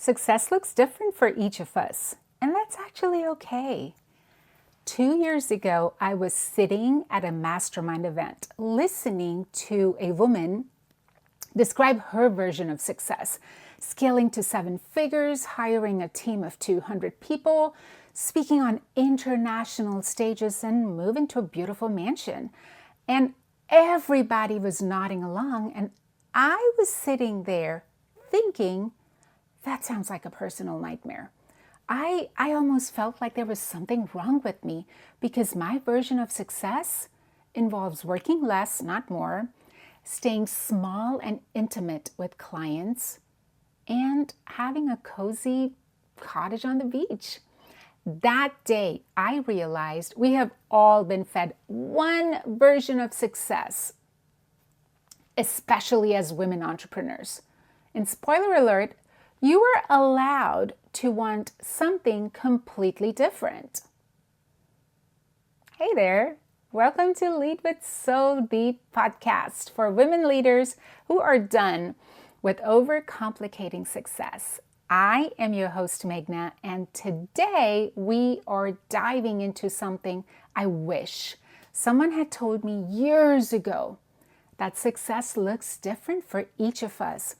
Success looks different for each of us, and that's actually okay. 2 years ago, I was sitting at a mastermind event listening to a woman describe her version of success, scaling to 7 figures, hiring a team of 200 people, speaking on international stages, and moving to a beautiful mansion. And everybody was nodding along, and I was sitting there thinking, that sounds like a personal nightmare. I almost felt like there was something wrong with me because my version of success involves working less, not more, staying small and intimate with clients, and having a cozy cottage on the beach. That day, I realized we have all been fed one version of success, especially as women entrepreneurs. And spoiler alert, you are allowed to want something completely different. Hey there, welcome to Lead with Soul Deep podcast for women leaders who are done with overcomplicating success. I am your host, Meghna, and today we are diving into something I wish someone had told me years ago, that success looks different for each of us.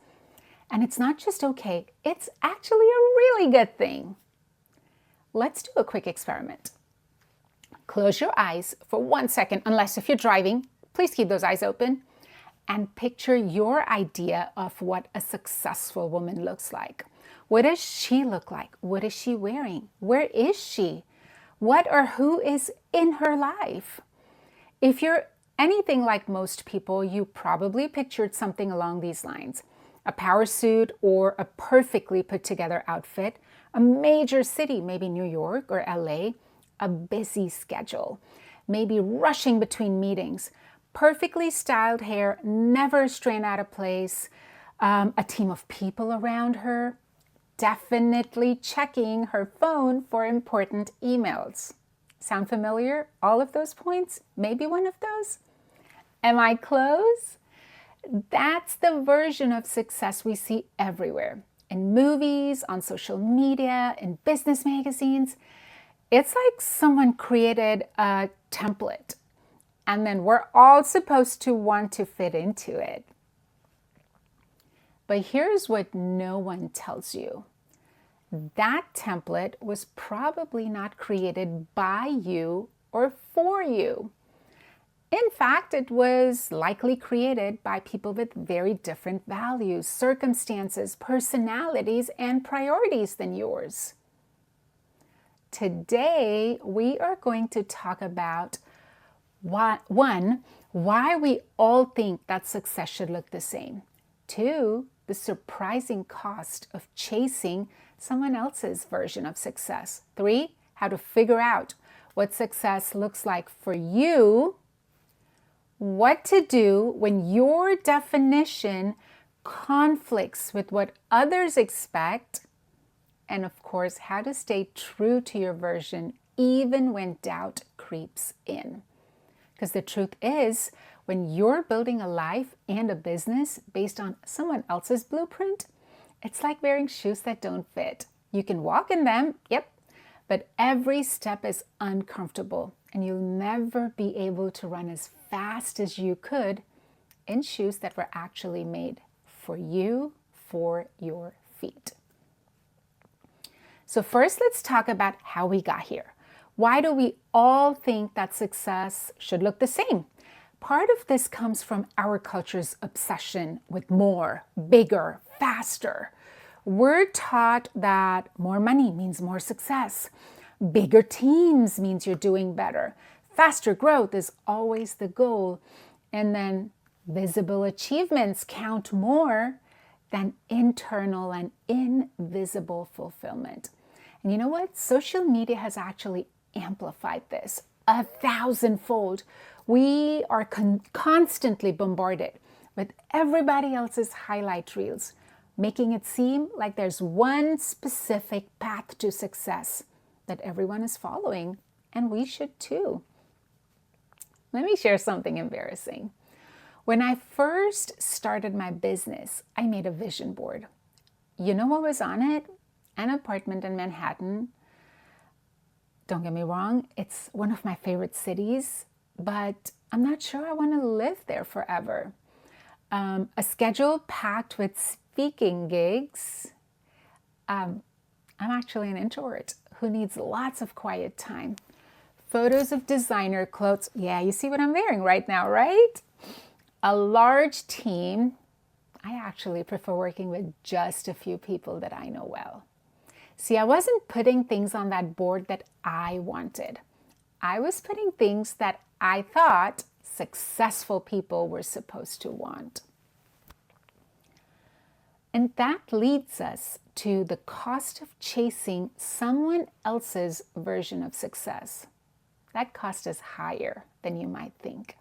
And it's not just okay, it's actually a really good thing. Let's do a quick experiment. Close your eyes for 1 second, unless if you're driving, please keep those eyes open, and picture your idea of what a successful woman looks like. What does she look like? What is she wearing? Where is she? What or who is in her life? If you're anything like most people, you probably pictured something along these lines. A power suit or a perfectly put together outfit, a major city, maybe New York or LA, a busy schedule, maybe rushing between meetings, perfectly styled hair, never straying out of place, a team of people around her, definitely checking her phone for important emails. Sound familiar? All of those points? Maybe one of those? Am I close? That's the version of success we see everywhere. In movies, on social media, in business magazines. It's like someone created a template and then we're all supposed to want to fit into it. But here's what no one tells you. That template was probably not created by you or for you. In fact, it was likely created by people with very different values, circumstances, personalities, and priorities than yours. Today, we are going to talk about why we all think that success should look the same. 2, the surprising cost of chasing someone else's version of success. 3, how to figure out what success looks like for you. What to do when your definition conflicts with what others expect, and of course, how to stay true to your version even when doubt creeps in. Because the truth is, when you're building a life and a business based on someone else's blueprint, it's like wearing shoes that don't fit. You can walk in them, yep, but every step is uncomfortable and you'll never be able to run as fast as you could in shoes that were actually made for you, for your feet. So first, let's talk about how we got here. Why do we all think that success should look the same? Part of this comes from our culture's obsession with more, bigger, faster. We're taught that more money means more success. Bigger teams means you're doing better. Faster growth is always the goal. And then visible achievements count more than internal and invisible fulfillment. And you know what? Social media has actually amplified this 1,000-fold. We are constantly bombarded with everybody else's highlight reels, making it seem like there's one specific path to success that everyone is following, and we should too. Let me share something embarrassing. When I first started my business, I made a vision board. you know what was on it? An apartment in Manhattan. Don't get me wrong, it's one of my favorite cities, but I'm not sure I want to live there forever. A schedule packed with speaking gigs. I'm actually an introvert who needs lots of quiet time. Photos of designer clothes. Yeah, you see what I'm wearing right now, right? A large team. I actually prefer working with just a few people that I know well. See, I wasn't putting things on that board that I wanted. I was putting things that I thought successful people were supposed to want. And that leads us to the cost of chasing someone else's version of success. That cost is higher than you might think.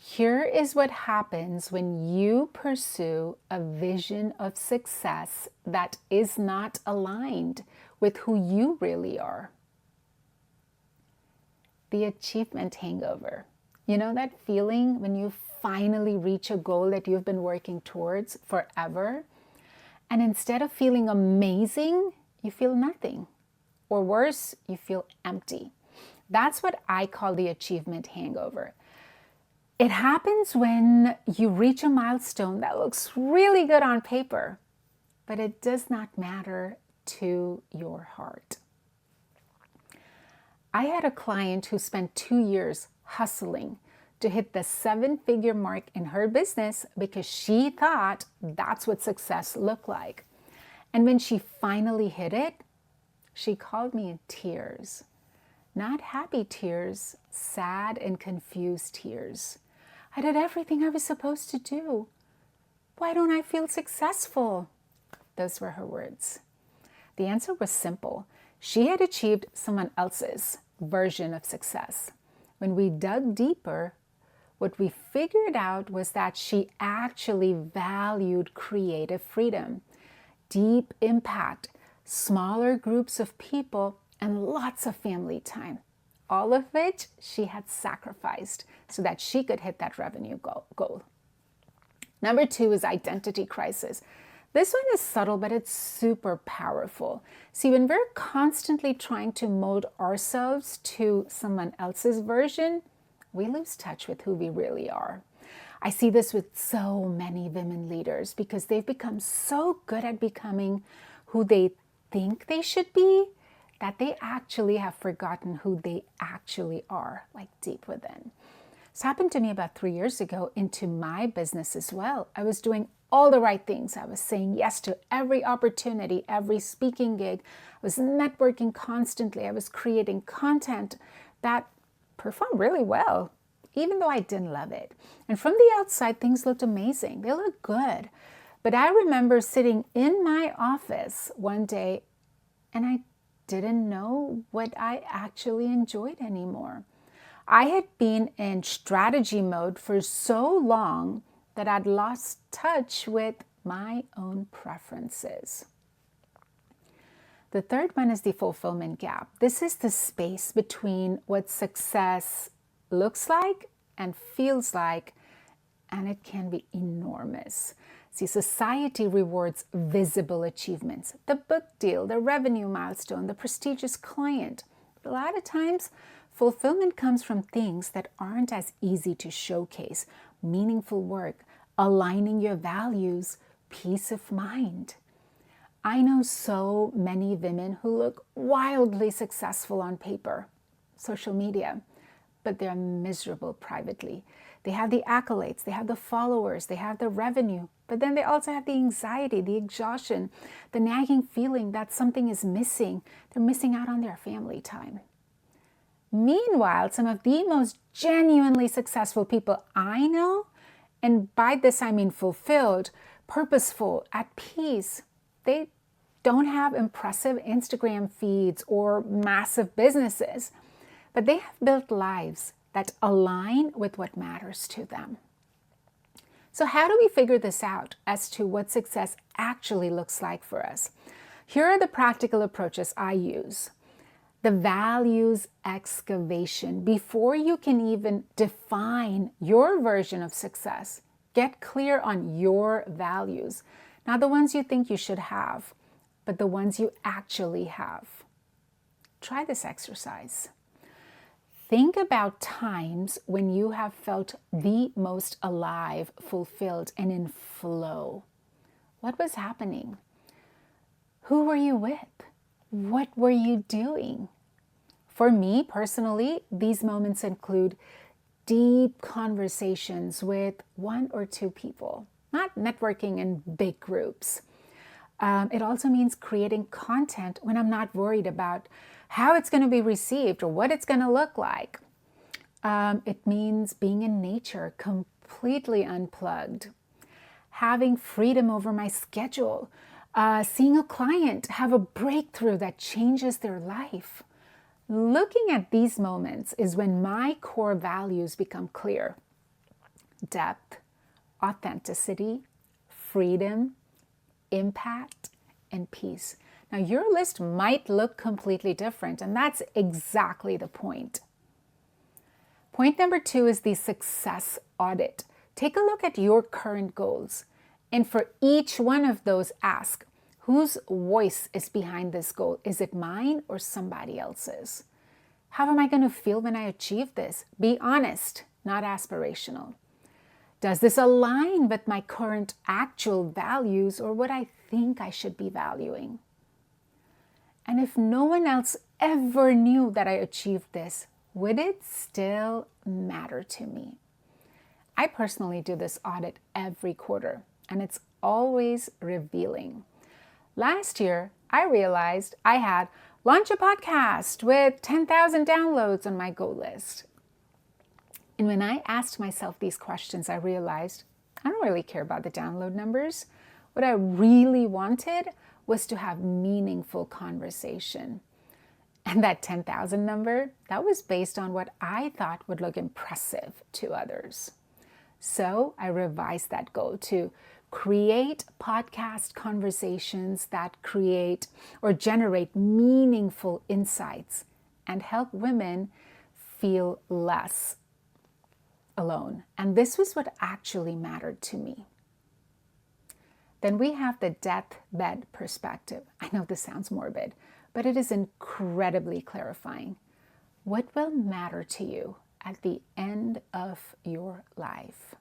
Here is what happens when you pursue a vision of success that is not aligned with who you really are. The achievement hangover. You know that feeling when you finally reach a goal that you've been working towards forever? And instead of feeling amazing, you feel nothing. Or worse, you feel empty. That's what I call the achievement hangover. It happens when you reach a milestone that looks really good on paper, but it does not matter to your heart. I had a client who spent 2 years hustling to hit the 7-figure mark in her business because she thought that's what success looked like. And when she finally hit it, she called me in tears. Not happy tears, sad and confused tears. I did everything I was supposed to do. Why don't I feel successful? Those were her words. The answer was simple. She had achieved someone else's version of success. When we dug deeper, what we figured out was that she actually valued creative freedom, deep impact, smaller groups of people, and lots of family time, all of which she had sacrificed so that she could hit that revenue goal. Number 2 is identity crisis. This one is subtle, but it's super powerful. See, when we're constantly trying to mold ourselves to someone else's version, we lose touch with who we really are. I see this with so many women leaders because they've become so good at becoming who they think they should be that they actually have forgotten who they actually are, like deep within. This happened to me about 3 years ago into my business as well. I was doing all the right things. I was saying yes to every opportunity, every speaking gig. I was networking constantly. I was creating content that performed really well, even though I didn't love it. And from the outside, things looked amazing. They looked good. But I remember sitting in my office one day and I didn't know what I actually enjoyed anymore. I had been in strategy mode for so long that I'd lost touch with my own preferences. The third one is the fulfillment gap. This is the space between what success looks like and feels like, and it can be enormous. See, society rewards visible achievements, the book deal, the revenue milestone, the prestigious client. But a lot of times, fulfillment comes from things that aren't as easy to showcase: meaningful work, aligning your values, peace of mind. I know so many women who look wildly successful on paper, social media, but they're miserable privately. They have the accolades, they have the followers, they have the revenue, but then they also have the anxiety, the exhaustion, the nagging feeling that something is missing. They're missing out on their family time. Meanwhile, some of the most genuinely successful people I know, and by this I mean fulfilled, purposeful, at peace, they don't have impressive Instagram feeds or massive businesses, but they have built lives that align with what matters to them. So how do we figure this out as to what success actually looks like for us? Here are the practical approaches I use. The values excavation. Before you can even define your version of success, get clear on your values. Not the ones you think you should have, but the ones you actually have. Try this exercise. Think about times when you have felt the most alive, fulfilled, and in flow. What was happening? Who were you with? What were you doing? For me personally, these moments include deep conversations with one or two people, not networking in big groups. It also means creating content when I'm not worried about how it's going to be received or what it's going to look like. It means being in nature, completely unplugged, having freedom over my schedule, seeing a client have a breakthrough that changes their life. Looking at these moments is when my core values become clear. Depth, authenticity, freedom, impact, and peace. Now, your list might look completely different, and that's exactly the point. Point number 2 is the success audit. Take a look at your current goals, and for each one of those, ask, whose voice is behind this goal? Is it mine or somebody else's? How am I going to feel when I achieve this? Be honest, not aspirational. Does this align with my current actual values or what I think I should be valuing? And if no one else ever knew that I achieved this, would it still matter to me? I personally do this audit every quarter, and it's always revealing. Last year, I realized I had launched a podcast with 10,000 downloads on my goal list. And when I asked myself these questions, I realized I don't really care about the download numbers. What I really wanted was to have meaningful conversation. And that 10,000 number, that was based on what I thought would look impressive to others. So I revised that goal to create podcast conversations that create or generate meaningful insights and help women feel less alone. And this was what actually mattered to me. Then we have the deathbed perspective. I know this sounds morbid, but it is incredibly clarifying. What will matter to you at the end of your life?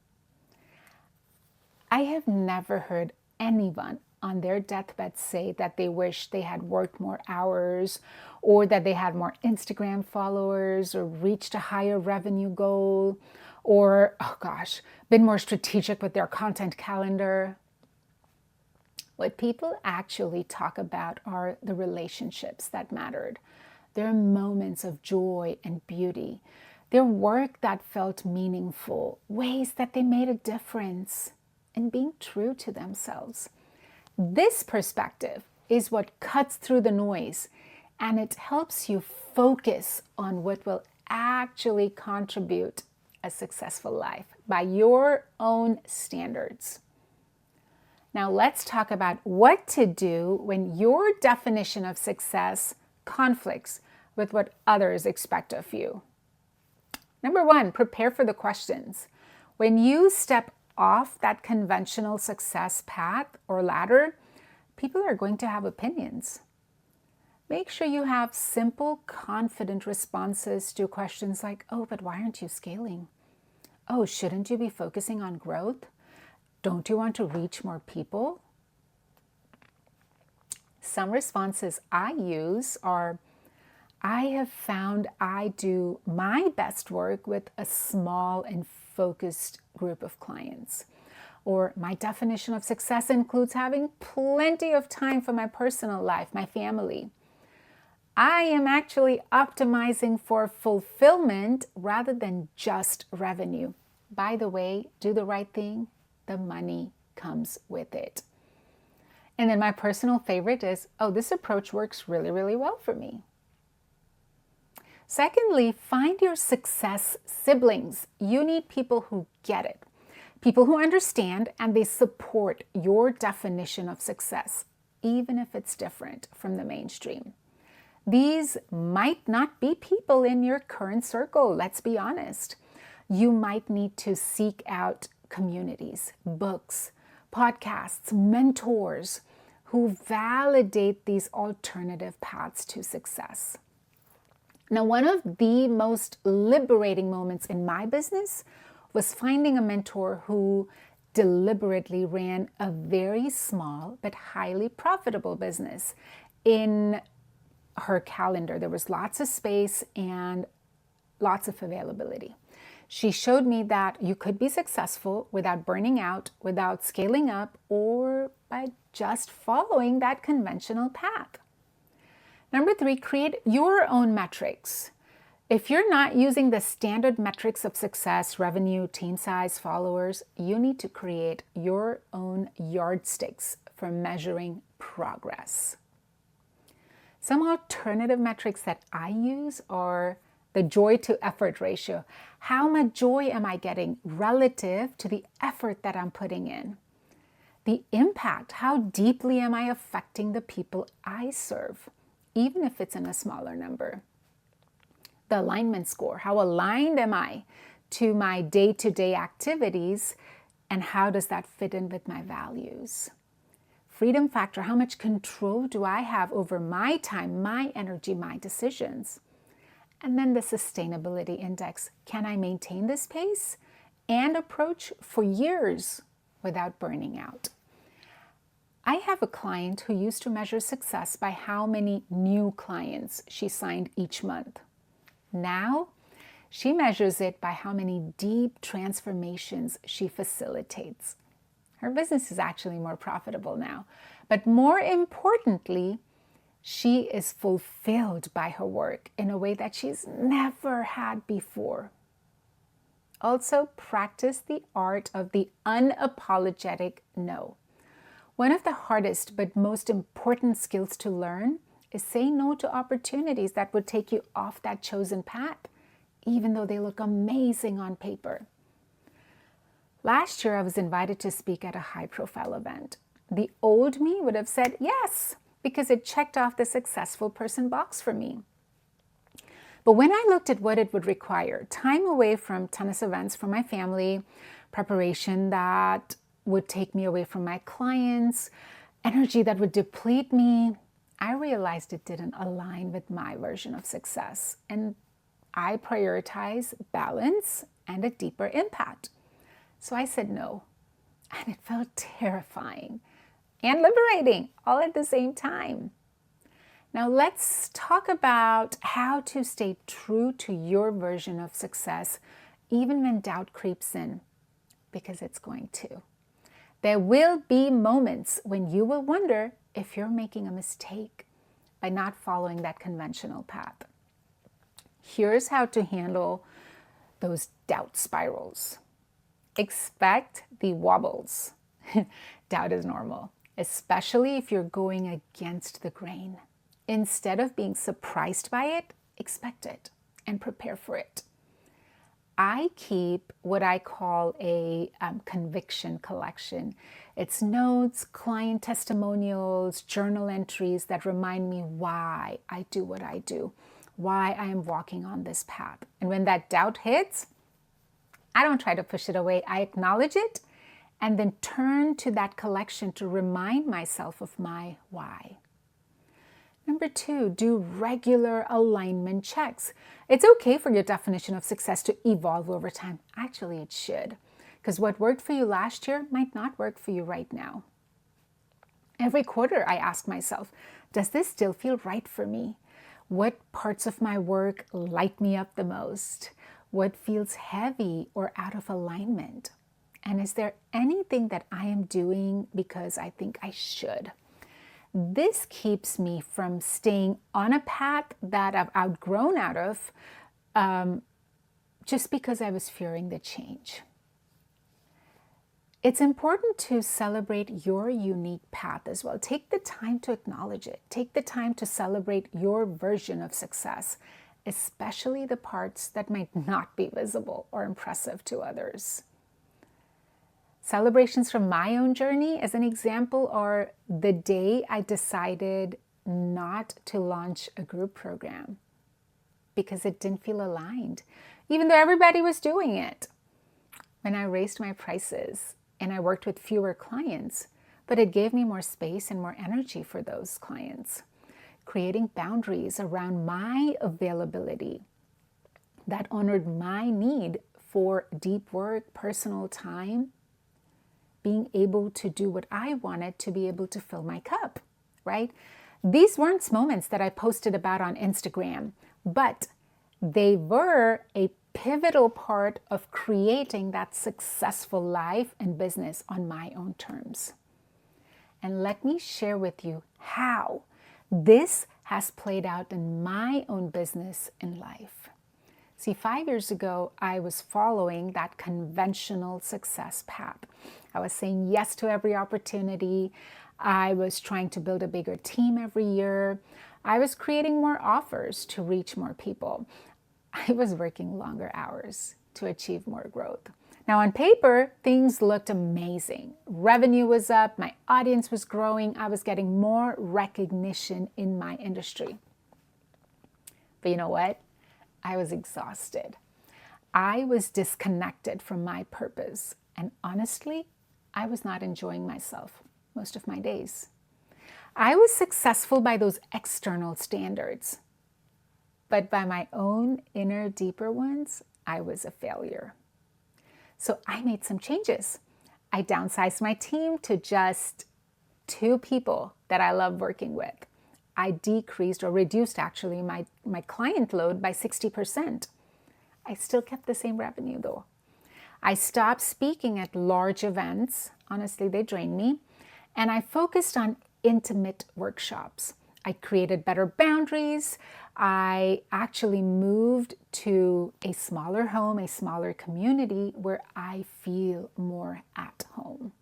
I have never heard anyone on their deathbed say that they wish they had worked more hours or that they had more Instagram followers or reached a higher revenue goal or, been more strategic with their content calendar. What people actually talk about are the relationships that mattered, their moments of joy and beauty, their work that felt meaningful, ways that they made a difference, and being true to themselves. This perspective is what cuts through the noise, and it helps you focus on what will actually contribute a successful life by your own standards. Now let's talk about what to do when your definition of success conflicts with what others expect of you. Number 1, prepare for the questions. When you step off that conventional success path or ladder, people are going to have opinions. Make sure you have simple, confident responses to questions like, but why aren't you scaling? Shouldn't you be focusing on growth? Don't you want to reach more people? Some responses I use are, I have found I do my best work with a small and focused group of clients. Or my definition of success includes having plenty of time for my personal life, my family. I am actually optimizing for fulfillment rather than just revenue. By the way, do the right thing. The money comes with it. And then my personal favorite is, this approach works really, really well for me. Secondly, find your success siblings. You need people who get it, people who understand and they support your definition of success, even if it's different from the mainstream. These might not be people in your current circle, let's be honest. You might need to seek out communities, books, podcasts, mentors who validate these alternative paths to success. Now, one of the most liberating moments in my business was finding a mentor who deliberately ran a very small but highly profitable business. In her calendar, there was lots of space and lots of availability. She showed me that you could be successful without burning out, without scaling up, or by just following that conventional path. Number 3, create your own metrics. If you're not using the standard metrics of success, revenue, team size, followers, you need to create your own yardsticks for measuring progress. Some alternative metrics that I use are the joy to effort ratio. How much joy am I getting relative to the effort that I'm putting in? The impact, how deeply am I affecting the people I serve, even if it's in a smaller number? The alignment score, how aligned am I to my day-to-day activities, and how does that fit in with my values? Freedom factor, how much control do I have over my time, my energy, my decisions? And then the sustainability index, can I maintain this pace and approach for years without burning out? I have a client who used to measure success by how many new clients she signed each month. Now, she measures it by how many deep transformations she facilitates. Her business is actually more profitable now. But more importantly, she is fulfilled by her work in a way that she's never had before. Also, practice the art of the unapologetic no. One of the hardest but most important skills to learn is say no to opportunities that would take you off that chosen path, even though they look amazing on paper. Last year, I was invited to speak at a high-profile event. The old me would have said yes, because it checked off the successful person box for me. But when I looked at what it would require, time away from tennis events for my family, preparation that would take me away from my clients, energy that would deplete me, I realized it didn't align with my version of success. And I prioritize balance and a deeper impact. So I said no, and it felt terrifying and liberating all at the same time. Now let's talk about how to stay true to your version of success, even when doubt creeps in, because it's going to. There will be moments when you will wonder if you're making a mistake by not following that conventional path. Here's how to handle those doubt spirals. Expect the wobbles. Doubt is normal, especially if you're going against the grain. Instead of being surprised by it, expect it and prepare for it. I keep what I call a conviction collection. It's notes, client testimonials, journal entries that remind me why I do what I do, why I am walking on this path. And when that doubt hits, I don't try to push it away. I acknowledge it and then turn to that collection to remind myself of my why. Number 2, do regular alignment checks. It's okay for your definition of success to evolve over time. Actually, it should, because what worked for you last year might not work for you right now. Every quarter, I ask myself, does this still feel right for me? What parts of my work light me up the most? What feels heavy or out of alignment? And is there anything that I am doing because I think I should? This keeps me from staying on a path that I've outgrown out of just because I was fearing the change. It's important to celebrate your unique path as well. Take the time to acknowledge it. Take the time to celebrate your version of success, especially the parts that might not be visible or impressive to others. Celebrations from my own journey, as an example, are the day I decided not to launch a group program because it didn't feel aligned, even though everybody was doing it. When I raised my prices, and I worked with fewer clients, but it gave me more space and more energy for those clients. Creating boundaries around my availability that honored my need for deep work, personal time, being able to do what I wanted to be able to fill my cup, right? These weren't moments that I posted about on Instagram, but they were a pivotal part of creating that successful life and business on my own terms. And let me share with you how this has played out in my own business and life. See, 5 years ago, I was following that conventional success path. I was saying yes to every opportunity. I was trying to build a bigger team every year. I was creating more offers to reach more people. I was working longer hours to achieve more growth. Now, on paper, things looked amazing. Revenue was up, my audience was growing, I was getting more recognition in my industry. But you know what? I was exhausted. I was disconnected from my purpose. And honestly, I was not enjoying myself most of my days. I was successful by those external standards, but by my own inner, deeper ones, I was a failure. So I made some changes. I downsized my team to just 2 people that I love working with. I decreased or reduced actually my client load by 60%. I still kept the same revenue though. I stopped speaking at large events. Honestly, they drained me. And I focused on intimate workshops. I created better boundaries. I actually moved to a smaller home, a smaller community where I feel more at home.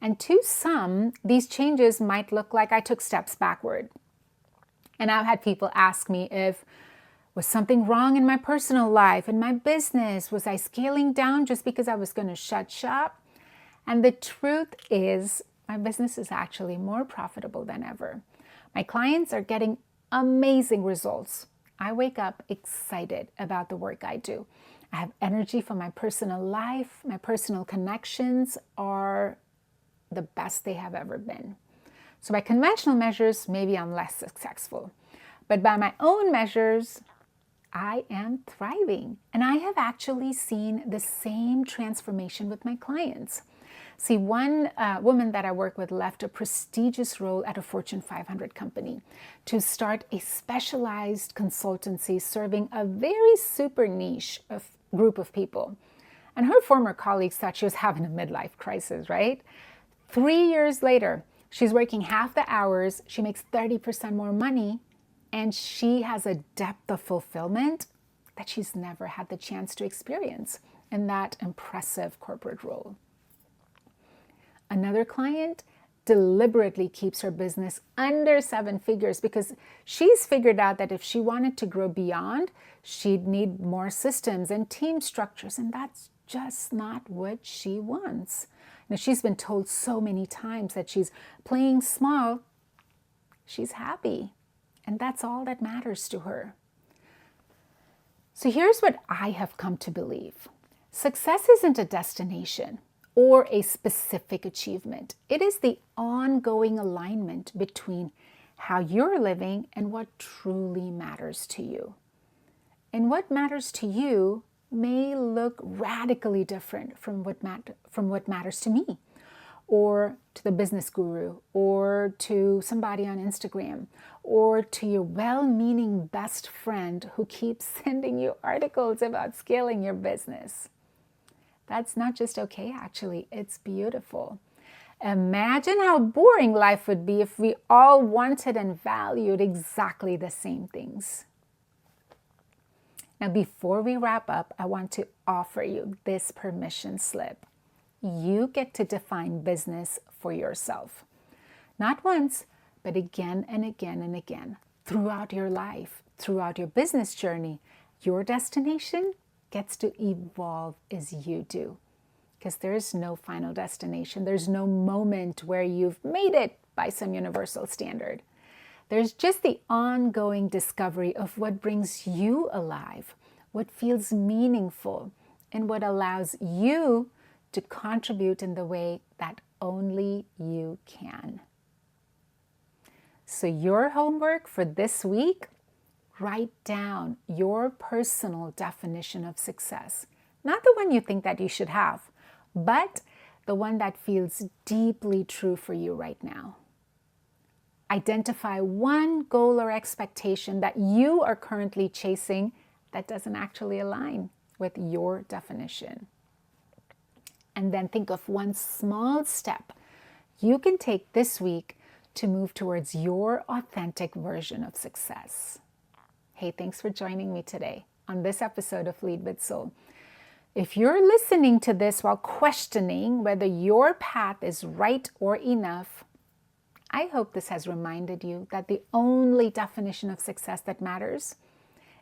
And to some, these changes might look like I took steps backward. And I've had people ask me was something wrong in my personal life, in my business? Was I scaling down just because I was going to shut shop? And the truth is, my business is actually more profitable than ever. My clients are getting amazing results. I wake up excited about the work I do. I have energy for my personal life. My personal connections are the best they have ever been. So by conventional measures, maybe I'm less successful. But by my own measures, I am thriving. And I have actually seen the same transformation with my clients. See, one woman that I work with left a prestigious role at a Fortune 500 company to start a specialized consultancy serving a very super niche group of people. And her former colleagues thought she was having a midlife crisis, right? 3 years later, she's working half the hours, she makes 30% more money, and she has a depth of fulfillment that she's never had the chance to experience in that impressive corporate role. Another client deliberately keeps her business under 7 figures because she's figured out that if she wanted to grow beyond, she'd need more systems and team structures, and that's just not what she wants. Now, she's been told so many times that she's playing small. She's happy, and that's all that matters to her. So here's what I have come to believe. Success isn't a destination or a specific achievement. It is the ongoing alignment between how you're living and what truly matters to you. And what matters to you may look radically different from what matters to me, or to the business guru, or to somebody on Instagram, or to your well-meaning best friend who keeps sending you articles about scaling your business. That's not just okay, actually, it's beautiful. Imagine how boring life would be if we all wanted and valued exactly the same things. Now, before we wrap up, I want to offer you this permission slip. You get to define business for yourself. Not once, but again and again and again. Throughout your life, throughout your business journey, your destination gets to evolve as you do. Because there is no final destination. There's no moment where you've made it by some universal standard. There's just the ongoing discovery of what brings you alive, what feels meaningful, and what allows you to contribute in the way that only you can. So your homework for this week, write down your personal definition of success. Not the one you think that you should have, but the one that feels deeply true for you right now. Identify one goal or expectation that you are currently chasing that doesn't actually align with your definition. And then think of one small step you can take this week to move towards your authentic version of success. Hey, thanks for joining me today on this episode of Lead with Soul. If you're listening to this while questioning whether your path is right or enough, I hope this has reminded you that the only definition of success that matters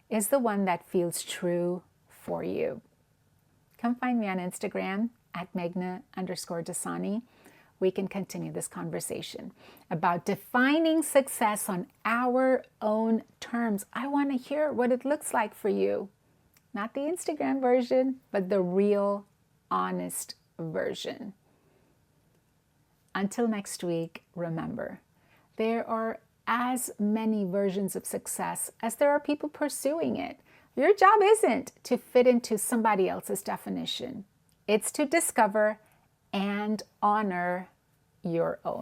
is the one that feels true for you. Come find me on Instagram at Meghna_Dasani. We can continue this conversation about defining success on our own terms. I want to hear what it looks like for you. Not the Instagram version, but the real, honest version. Until next week, remember, there are as many versions of success as there are people pursuing it. Your job isn't to fit into somebody else's definition. It's to discover and honor your own.